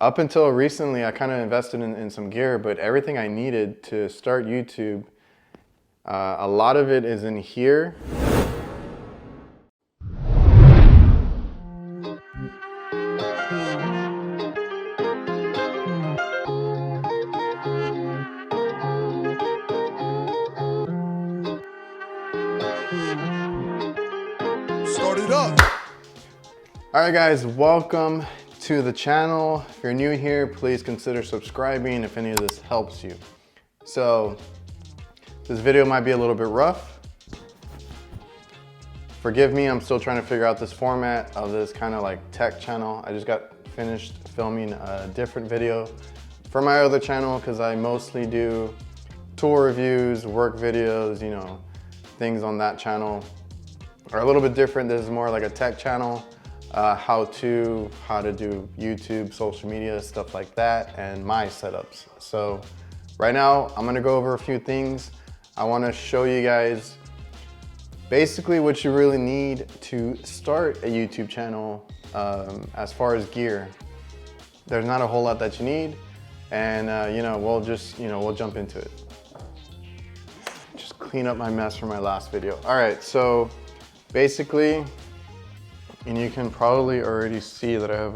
Up until recently, I kind of invested in some gear, but everything I needed to start YouTube, a lot of it is in here. Start it up. All right, guys, welcome to the channel. If you're new here, please consider subscribing if any of this helps you. So this video might be a little bit rough. Forgive me, I'm still trying to figure out this format of this kind of like tech channel. I just got finished filming a different video for my other channel because I mostly do tour reviews, work videos, you know, things on that channel are a little bit different. This is more like a tech channel, how to do YouTube, social media, stuff like that, and my setups. So right now, I'm gonna go over a few things. I wanna show you guys basically what you really need to start a YouTube channel as far as gear. There's not a whole lot that you need, and we'll jump into it. Just clean up my mess from my last video. All right, so basically, and you can probably already see that I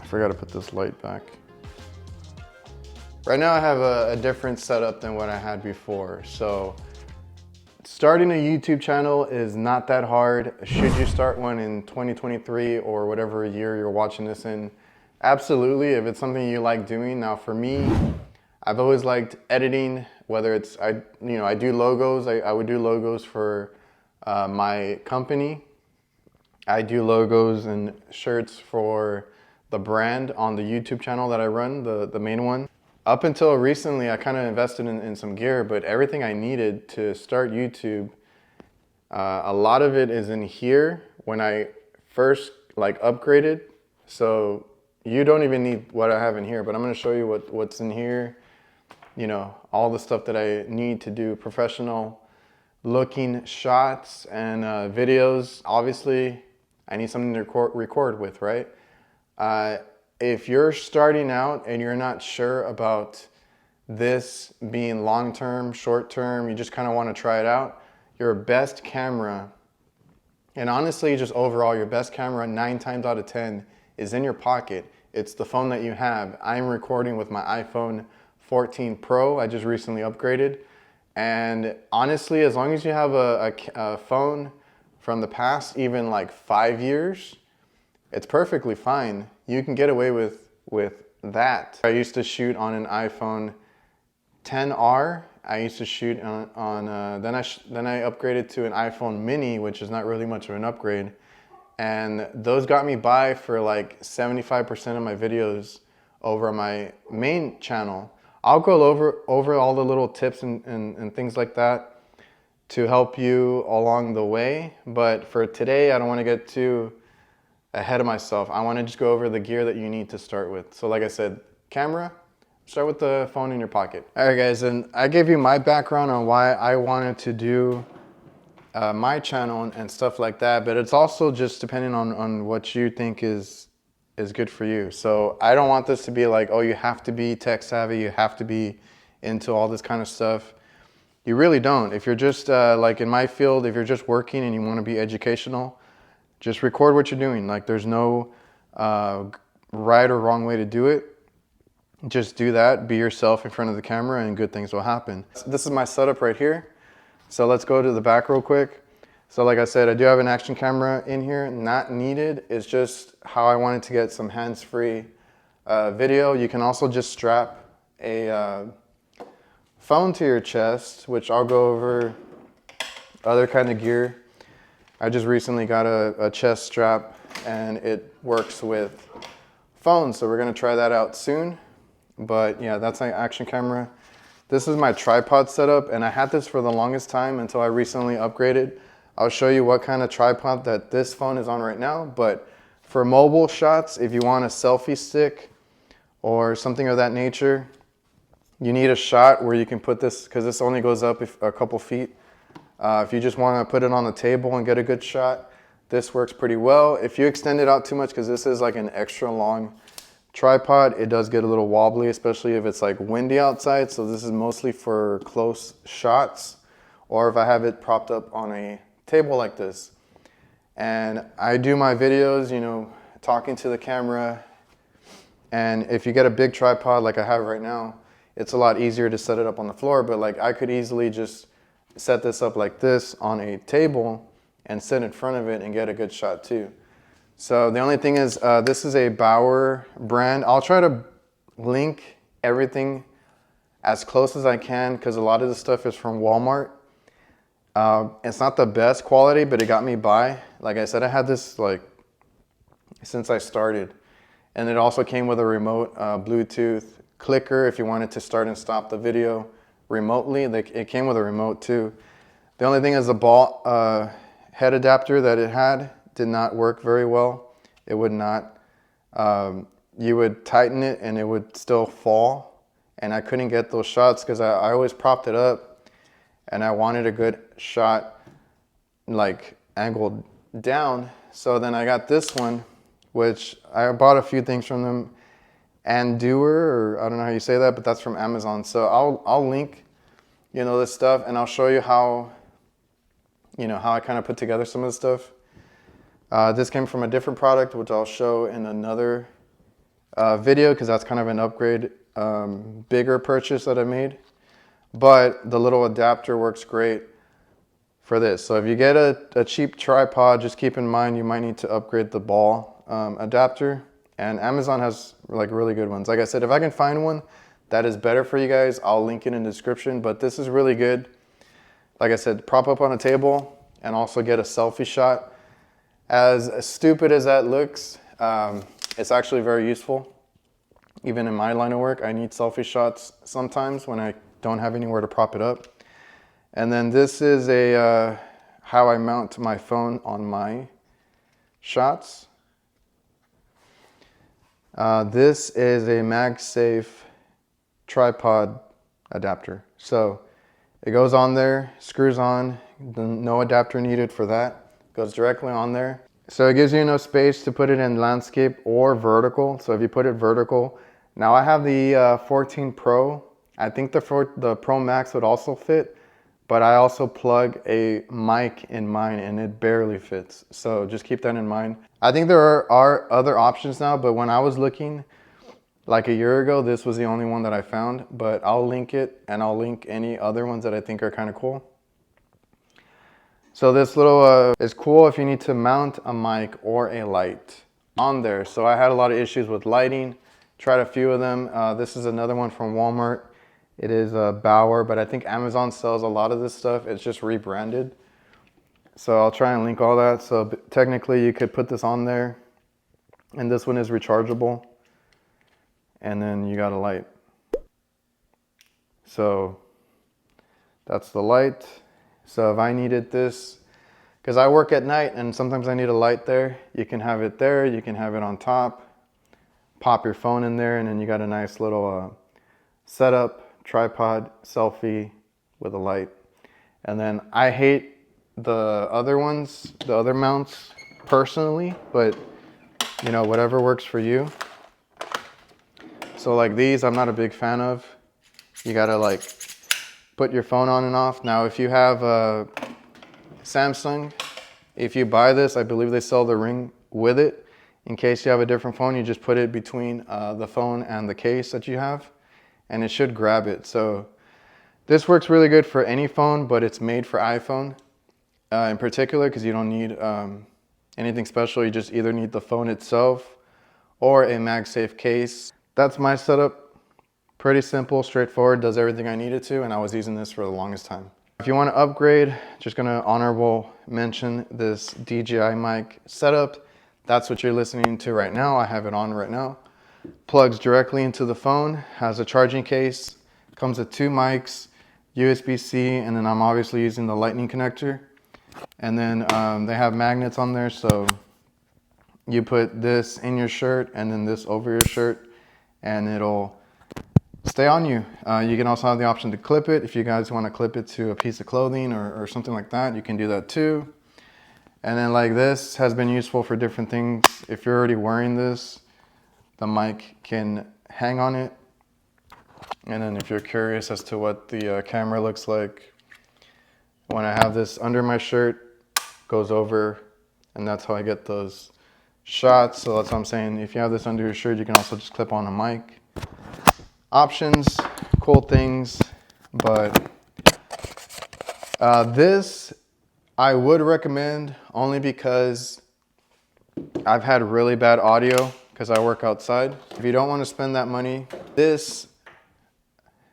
forgot to put this light back. Right now I have a different setup than what I had before. So starting a YouTube channel is not that hard. Should you start one in 2023 or whatever year you're watching this in? Absolutely, if it's something you like doing. Now for me, I've always liked editing, whether it's, I do logos. I would do logos for my company. I do logos and shirts for the brand on the YouTube channel that I run, the main one. Up until recently, I kind of invested in some gear, but everything I needed to start YouTube, a lot of it is in here when I first upgraded. So you don't even need what I have in here, but I'm gonna show you what's in here. You know, all the stuff that I need to do professional looking shots and videos. Obviously, I need something to record with, right? If you're starting out and you're not sure about this being long-term, short-term, you just kind of want to try it out, your best camera, and honestly, just overall, your best camera 9 times out of 10 is in your pocket. It's the phone that you have. I'm recording with my iPhone 14 Pro. I just recently upgraded. And honestly, as long as you have a phone from the past, even like 5 years, it's perfectly fine. You can get away with that. I used to shoot on an iPhone XR. I used to shoot on then I upgraded to an iPhone mini, which is not really much of an upgrade. And those got me by for like 75% of my videos over my main channel. I'll go over all the little tips and things like that to help you along the way. But for today, I don't want to get too ahead of myself. I want to just go over the gear that you need to start with. So like I said, camera, start with the phone in your pocket. All right, guys, and I gave you my background on why I wanted to do my channel and stuff like that, but it's also just depending on what you think is good for you. So I don't want this to be like, oh, you have to be tech savvy, you have to be into all this kind of stuff. You really don't. If you're just like in my field, if you're just working and you want to be educational, just record what you're doing. Like there's no right or wrong way to do it. Just do that, be yourself in front of the camera, and good things will happen. This is my setup right here. So let's go to the back real quick. So like I said, I do have an action camera in here, not needed. It's just how I wanted to get some hands-free video. You can also just strap a phone to your chest, which I'll go over other kind of gear. I just recently got a chest strap and it works with phones. So we're gonna try that out soon. But yeah, that's my action camera. This is my tripod setup, and I had this for the longest time until I recently upgraded. I'll show you what kind of tripod that this phone is on right now, but for mobile shots, if you want a selfie stick or something of that nature, you need a shot where you can put this, because this only goes up a couple feet. If you just want to put it on the table and get a good shot, this works pretty well. If you extend it out too much, because this is like an extra long tripod, it does get a little wobbly, especially if it's like windy outside. So this is mostly for close shots, or if I have it propped up on a table like this. And I do my videos, you know, talking to the camera. And if you get a big tripod like I have right now, it's a lot easier to set it up on the floor. But like I could easily just set this up like this on a table and sit in front of it and get a good shot too. So the only thing is, this is a Bauer brand. I'll try to link everything as close as I can because a lot of the stuff is from Walmart. It's not the best quality, but it got me by. Like I said, I had this like since I started. And it also came with a remote Bluetooth clicker if you wanted to start and stop the video remotely. It came with a remote too. The only thing is the ball head adapter that it had did not work very well. It would not. You would tighten it and it would still fall. And I couldn't get those shots because I always propped it up and I wanted a good shot like angled down. So then I got this one, which I bought a few things from them. Anduer, or I don't know how you say that, but that's from Amazon. So I'll link, you know, this stuff, and I'll show you how, you know, how I kind of put together some of the stuff. This came from a different product, which I'll show in another video, because that's kind of an upgrade, bigger purchase that I made. But the little adapter works great for this. So if you get a cheap tripod, just keep in mind you might need to upgrade the ball adapter. And Amazon has like really good ones. Like I said, if I can find one that is better for you guys, I'll link it in the description. But this is really good. Like I said, prop up on a table and also get a selfie shot. As stupid as that looks, it's actually very useful. Even in my line of work, I need selfie shots sometimes when I don't have anywhere to prop it up. And then this is a how I mount my phone on my shots. This is a MagSafe tripod adapter. So it goes on there, screws on, no adapter needed for that. Goes directly on there. So it gives you enough space to put it in landscape or vertical. So if you put it vertical, now I have the 14 Pro. I think the Pro Max would also fit, but I also plug a mic in mine and it barely fits. So just keep that in mind. I think there are other options now, but when I was looking like a year ago, this was the only one that I found, but I'll link it and I'll link any other ones that I think are kind of cool. So this little is cool if you need to mount a mic or a light on there. So I had a lot of issues with lighting, tried a few of them. This is another one from Walmart. It is Bauer, but I think Amazon sells a lot of this stuff. It's just rebranded. So I'll try and link all that. So technically you could put this on there, and this one is rechargeable. And then you got a light. So that's the light. So if I needed this, because I work at night and sometimes I need a light there, you can have it there, you can have it on top, pop your phone in there, and then you got a nice little setup, tripod, selfie with a light. And then I hate the other ones, the other mounts personally, but you know, whatever works for you. So like these, I'm not a big fan of. You gotta like put your phone on and off. Now, if you have a Samsung, if you buy this, I believe they sell the ring with it. In case you have a different phone, you just put it between the phone and the case that you have, and it should grab it. So this works really good for any phone, but it's made for iPhone in particular, because you don't need anything special. You just either need the phone itself or a MagSafe case. That's my setup. Pretty simple, straightforward, does everything I needed to, and I was using this for the longest time. If you want to upgrade, just gonna honorable mention this DJI mic setup. That's what you're listening to right now. I have it on right now. Plugs directly into the phone, has a charging case, comes with 2 mics, USB-C, and then I'm obviously using the lightning connector. And then they have magnets on there, so you put this in your shirt and then this over your shirt, and it'll stay on you. You can also have the option to clip it. If you guys want to clip it to a piece of clothing or something like that, you can do that too. And then like this has been useful for different things. If you're already wearing this, the mic can hang on it. And then if you're curious as to what the camera looks like, when I have this under my shirt, goes over, and that's how I get those shots. So that's what I'm saying. If you have this under your shirt, you can also just clip on a mic. Options, cool things, but this I would recommend only because I've had really bad audio because I work outside. If you don't want to spend that money, this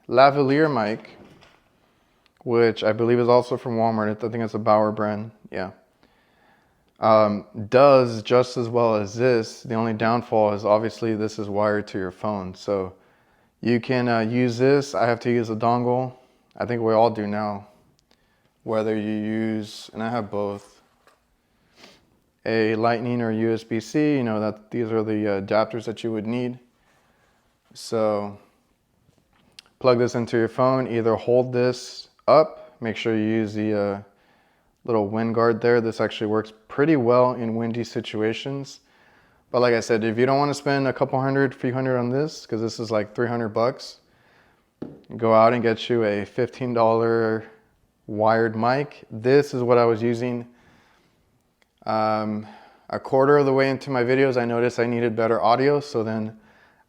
lavalier mic, which I believe is also from Walmart, I think it's a Bauer brand, yeah, does just as well as this. The only downfall is obviously this is wired to your phone. So you can use this. I have to use a dongle. I think we all do now. Whether you use, and I have both, a Lightning or USB-C, you know, that these are the adapters that you would need. So plug this into your phone, either hold this up, make sure you use the little wind guard there. This actually works pretty well in windy situations. But like I said, if you don't want to spend a couple hundred, few hundred on this, because this is like 300 bucks, go out and get you a $15 wired mic. This is what I was using. A quarter of the way into my videos, I noticed I needed better audio, so then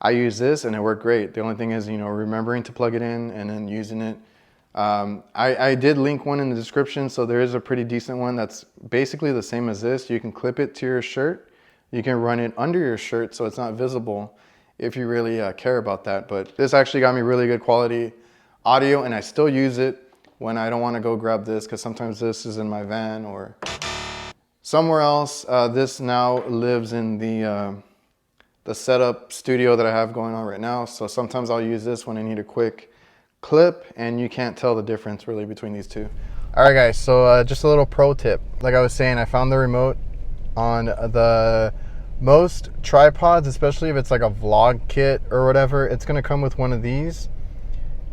I used this and it worked great. The only thing is, you know, remembering to plug it in and then using it. I did link one in the description, so there is a pretty decent one that's basically the same as this. You can clip it to your shirt. You can run it under your shirt so it's not visible if you really care about that. But this actually got me really good quality audio, and I still use it when I don't want to go grab this, because sometimes this is in my van or somewhere else. This now lives in the setup studio that I have going on right now. So sometimes I'll use this when I need a quick clip, and you can't tell the difference really between these two. All right, guys, so just a little pro tip. Like I was saying, I found the remote on the most tripods, especially if it's like a vlog kit or whatever. It's gonna come with one of these,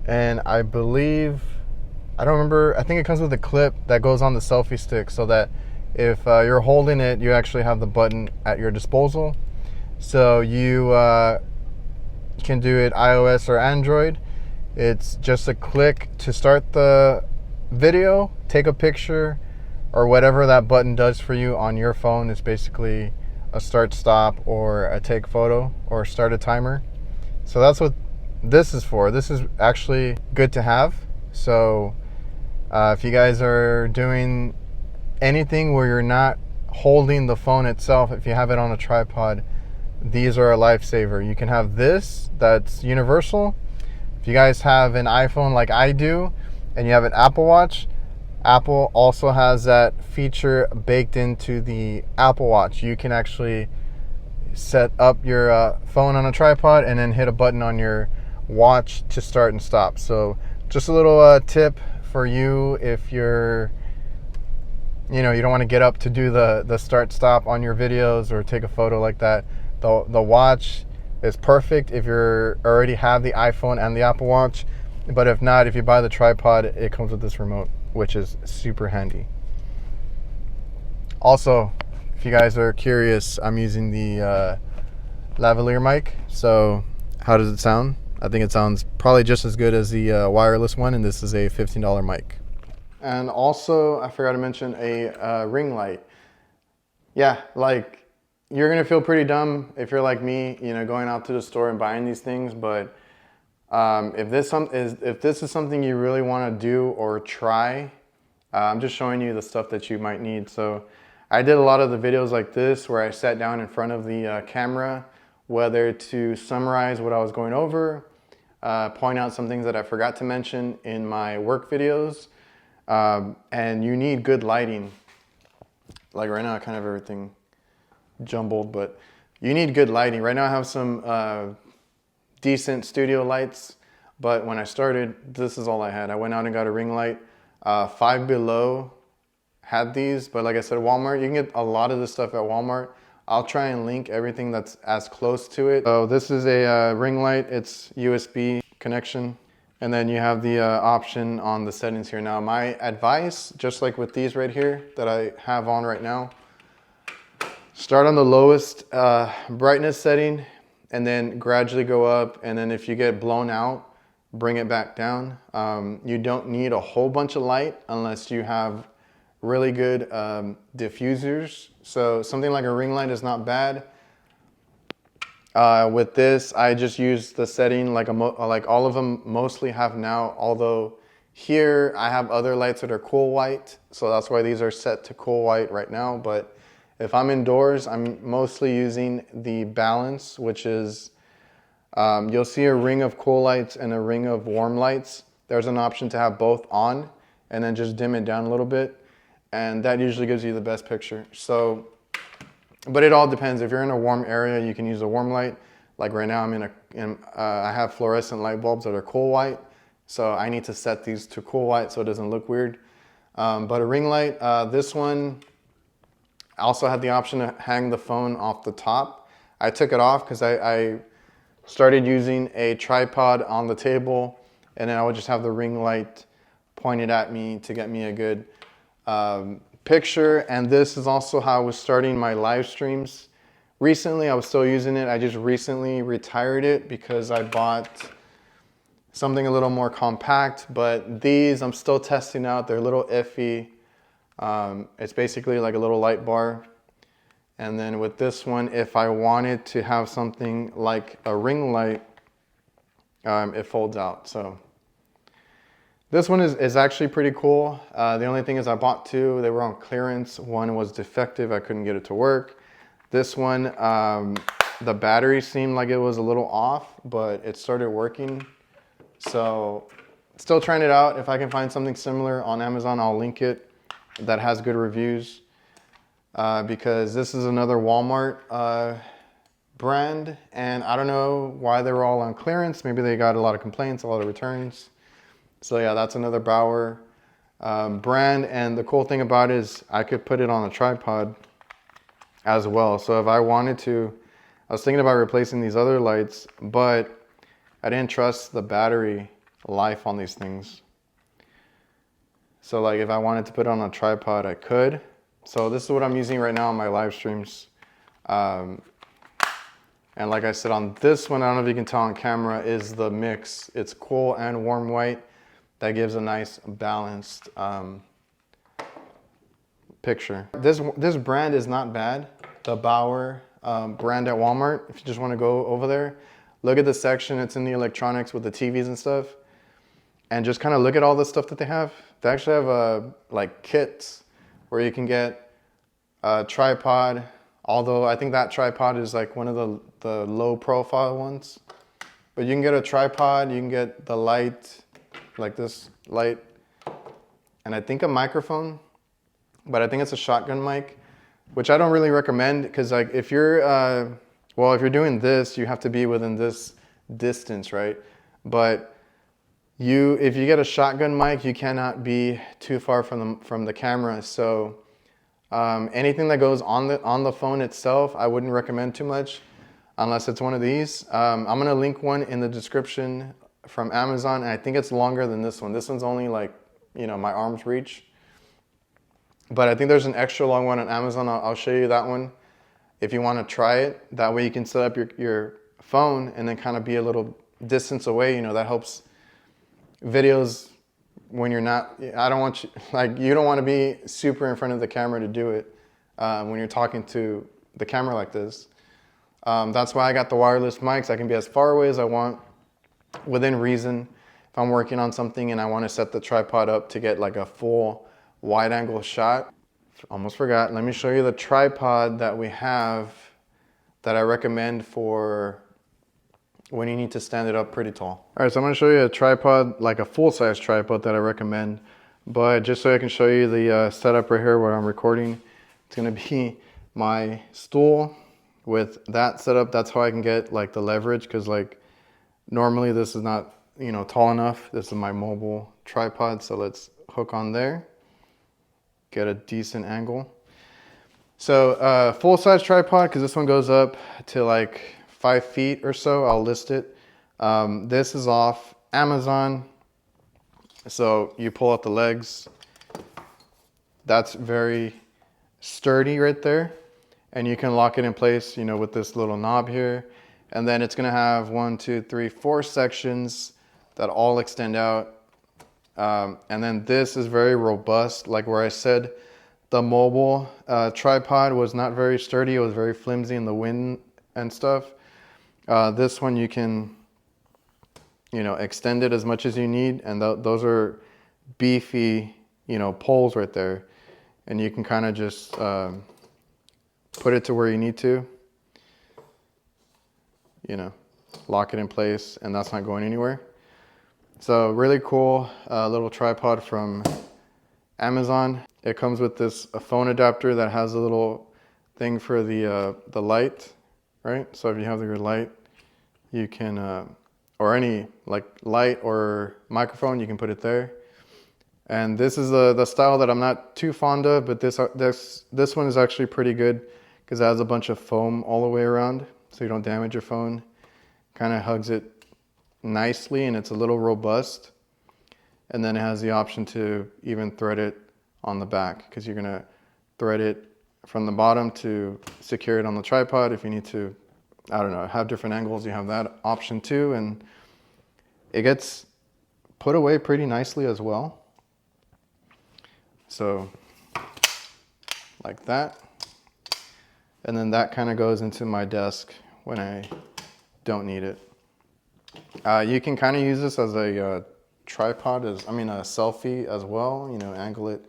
and I believe, I don't remember, I think it comes with a clip that goes on the selfie stick, so that if you're holding it, you actually have the button at your disposal. So you can do it iOS or Android. It's just a click to start the video, take a picture, or whatever that button does for you on your phone. Is basically a start, stop, or a take photo, or start a timer. So that's what this is for. This is actually good to have. So if you guys are doing anything where you're not holding the phone itself, if you have it on a tripod, these are a lifesaver. You can have this that's universal. If you guys have an iPhone like I do and you have an Apple Watch, Apple also has that feature baked into the Apple Watch. You can actually set up your phone on a tripod and then hit a button on your watch to start and stop. So just a little tip for you if you're, you know, you don't want to get up to do the start stop on your videos or take a photo like that. The watch is perfect if you already have the iPhone and the Apple Watch. But if not, if you buy the tripod, it comes with this remote, which is super handy. Also, if you guys are curious, I'm using the lavalier mic. So how does it sound? I think it sounds probably just as good as the wireless one, and this is a $15 mic. And also, I forgot to mention a ring light. Yeah, like, you're gonna feel pretty dumb if you're like me, you know, going out to the store and buying these things. But if this is something you really want to do or try, I'm just showing you the stuff that you might need. So I did a lot of the videos like this where I sat down in front of the camera, whether to summarize what I was going over, point out some things that I forgot to mention in my work videos, and you need good lighting. Like right now, I kind of have everything jumbled, but you need good lighting. Right now I have some decent studio lights, but when I started, this is all I had. I went out and got a ring light. Five Below had these, but like I said, Walmart, you can get a lot of this stuff at Walmart. I'll try and link everything that's as close to it. So this is a ring light. It's USB connection. And then you have the option on the settings here. Now my advice, just like with these right here that I have on right now, start on the lowest brightness setting and then gradually go up. And then if you get blown out, bring it back down. You don't need a whole bunch of light unless you have really good diffusers. So something like a ring light is not bad. With this, I just use the setting like all of them mostly have now, although here I have other lights that are cool white. So that's why these are set to cool white right now. But if I'm indoors, I'm mostly using the balance, which is, you'll see a ring of cool lights and a ring of warm lights. There's an option to have both on and then just dim it down a little bit. And that usually gives you the best picture. So, but it all depends. If you're in a warm area, you can use a warm light. Like right now, I have fluorescent light bulbs that are cool white. So I need to set these to cool white so it doesn't look weird. But a ring light, this one also had the option to hang the phone off the top. I took it off because I started using a tripod on the table, and then I would just have the ring light pointed at me to get me a good picture. And this is also how I was starting my live streams. Recently, I was still using it. I just recently retired it because I bought something a little more compact, but these I'm still testing out. They're a little iffy. It's basically like a little light bar. And then with this one, if I wanted to have something like a ring light, it folds out. So this one is actually pretty cool. The only thing is I bought two. They were on clearance. One was defective. I couldn't get it to work. This one, the battery seemed like it was a little off, but it started working. So still trying it out. If I can find something similar on Amazon, I'll link it that has good reviews. Because this is another Walmart brand, and I don't know why they were all on clearance. Maybe they got a lot of complaints, a lot of returns. So yeah, that's another Bauer brand, and the cool thing about it is I could put it on a tripod as well. So if I wanted to, I was thinking about replacing these other lights, but I didn't trust the battery life on these things. So like if I wanted to put it on a tripod, I could. So this is what I'm using right now on my live streams. And like I said, on this one, I don't know if you can tell on camera, is the mix. It's cool and warm white. That gives a nice balanced picture. This brand is not bad. The Bauer brand at Walmart. If you just want to go over there, look at the section. It's in the electronics with the TVs and stuff. And just kind of look at all the stuff that they have. They actually have like kits where you can get a tripod, although I think that tripod is like one of the low profile ones. But you can get a tripod, you can get the light, like this light, and I think a microphone, but I think it's a shotgun mic, which I don't really recommend because like if you're, if you're doing this, you have to be within this distance, right? But if you get a shotgun mic, you cannot be too far from the camera. So anything that goes on the phone itself, I wouldn't recommend too much unless it's one of these. I'm gonna link one in the description from Amazon, and I think it's longer than this one. This one's only like, my arm's reach. But I think there's an extra long one on Amazon. I'll show you that one if you want to try it. That way you can set up your phone and then kind of be a little distance away. That helps videos when you're not, I don't want you, like, you don't want to be super in front of the camera to do it when you're talking to the camera like this. That's why I got the wireless mics. I can be as far away as I want within reason. If I'm working on something and I want to set the tripod up to get like a full wide angle shot. Almost forgot. Let me show you the tripod that we have that I recommend for when you need to stand it up pretty tall. All right, so I'm gonna show you a tripod, like a full-size tripod that I recommend. But just so I can show you the setup right here where I'm recording, it's gonna be my stool with that setup. That's how I can get like the leverage, because like normally this is not tall enough. This is my mobile tripod, so let's hook on there, get a decent angle. So full-size tripod, because this one goes up to like 5 feet or so. I'll list it. This is off Amazon. So you pull out the legs. That's very sturdy right there. And you can lock it in place, with this little knob here. And then it's gonna have 1, 2, 3, 4 sections that all extend out. And then this is very robust. Like where I said, the mobile tripod was not very sturdy. It was very flimsy in the wind and stuff. This one you can, extend it as much as you need. And those are beefy, poles right there. And you can kind of just put it to where you need to. Lock it in place, and that's not going anywhere. So really cool little tripod from Amazon. It comes with this phone adapter that has a little thing for the light, right? So if you have your light, you can, or any like light or microphone, you can put it there. And this is the style that I'm not too fond of, but this one is actually pretty good because it has a bunch of foam all the way around, so you don't damage your phone. Kind of hugs it nicely, and it's a little robust. And then it has the option to even thread it on the back, because you're gonna thread it from the bottom to secure it on the tripod. If you need to, I don't know, have different angles, you have that option too. And it gets put away pretty nicely as well. So like that. And then that kind of goes into my desk when I don't need it. You can kind of use this as a tripod, a selfie as well. Angle it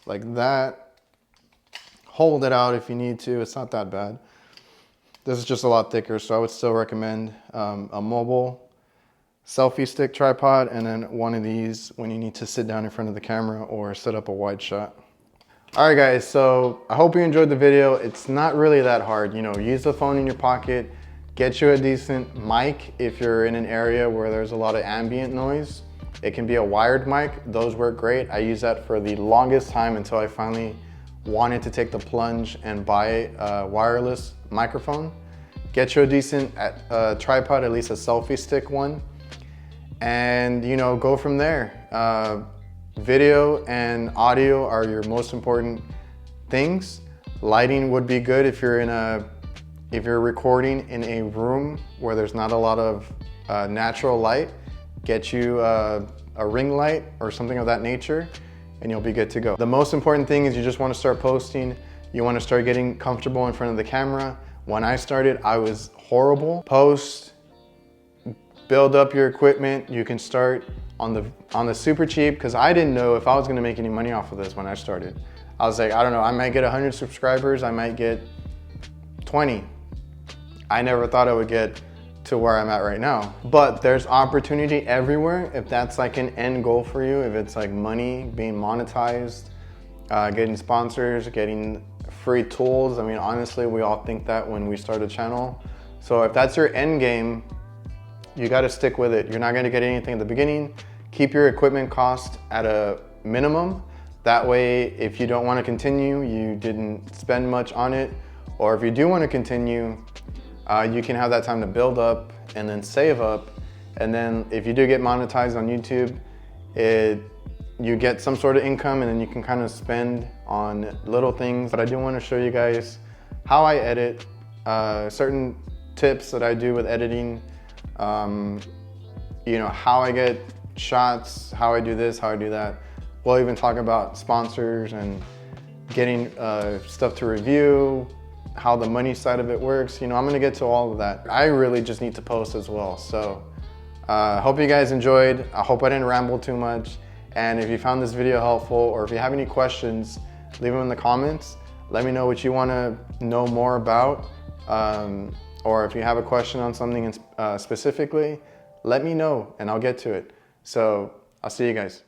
like that. Hold it out if you need to. It's not that bad. This is just a lot thicker, so I would still recommend a mobile selfie stick tripod, and then one of these when you need to sit down in front of the camera or set up a wide shot. All right, guys, so I hope you enjoyed the video. It's not really that hard. Use the phone in your pocket. Get you a decent mic if you're in an area where there's a lot of ambient noise. It can be a wired mic. Those work great. I used that for the longest time until I finally wanted to take the plunge and buy a wireless microphone. Get you a decent tripod, at least a selfie stick one, and go from there. Video and audio are your most important things. Lighting would be good if you're recording in a room where there's not a lot of natural light. Get you a ring light or something of that nature, and you'll be good to go. The most important thing is you just want to start posting. You want to start getting comfortable in front of the camera. When I started, I was horrible. Post, build up your equipment. You can start on the super cheap, because I didn't know if I was going to make any money off of this when I started. I was like, I don't know, I might get 100 subscribers, I might get 20. I never thought I would get to where I'm at right now. But there's opportunity everywhere. If that's like an end goal for you, if it's like money, being monetized, getting sponsors, getting free tools. Honestly, we all think that when we start a channel. So if that's your end game, you got to stick with it. You're not going to get anything at the beginning. Keep your equipment cost at a minimum. That way, if you don't want to continue, you didn't spend much on it. Or if you do want to continue, you can have that time to build up and then save up. And then if you do get monetized on YouTube, you get some sort of income, and then you can kind of spend on little things. But I do want to show you guys how I edit, certain tips that I do with editing, how I get shots, how I do this, how I do that. We'll even talk about sponsors and getting stuff to review, how the money side of it works. I'm gonna get to all of that. I really just need to post as well. So hope you guys enjoyed. I hope I didn't ramble too much. And if you found this video helpful, or if you have any questions, leave them in the comments. Let me know what you wanna know more about. Or if you have a question on something specifically, let me know and I'll get to it. So I'll see you guys.